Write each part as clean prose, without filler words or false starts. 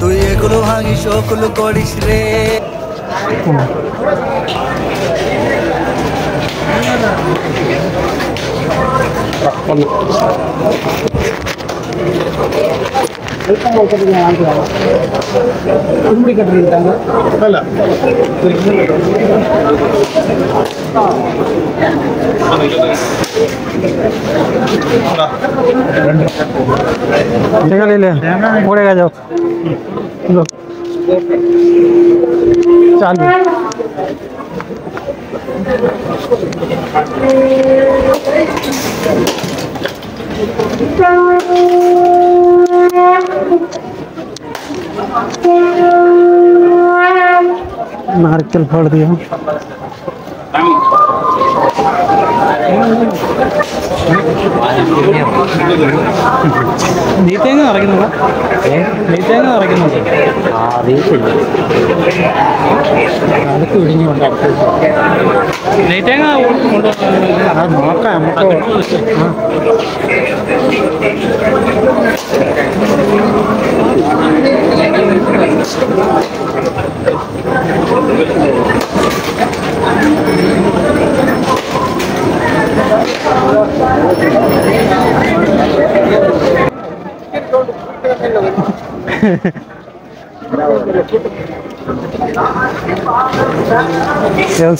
তুই এগুলো ভাঙিস ওগুলো করিস রে। পড়ে গেছো চালু नारकेल फोड़ दिया നീ തേങ്ങ അരയ്ക്കുന്നുണ്ടോ? നീ തേങ്ങ അരയ്ക്കുന്നുണ്ടോ? അതൊക്കെ ഇടിഞ്ഞുകൊണ്ട് നീ തേങ്ങ നോക്കാം നമുക്ക്.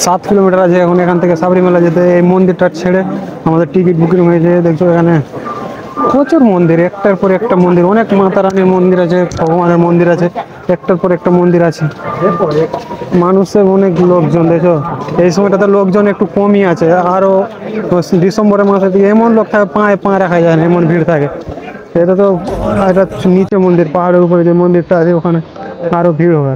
সাত কিলোমিটার আছে এখন এখান থেকে সাবরিমেলা যেতে। এই মন্দিরটা ছেড়ে আমাদের টিকিট বুকিং হয়েছে। দেখছো এখানে প্রচুর মন্দির, একটার পর একটা মন্দির, অনেক মাতা রানীর মন্দির আছে, ভগবানের মন্দির আছে, একটার পর একটা মন্দির আছে। মানুষের অনেক লোকজন, দেখো এই সময়টা তো লোকজন একটু কমই আছে। আরও ডিসেম্বরের মাসের দিকে এমন লোক থাকে পা রাখা যায় না, এমন ভিড় থাকে। এটা তো এটা নিচে মন্দির, পাহাড়ের উপরে যে মন্দিরটা আছে ওখানে আরও ভিড় হবে।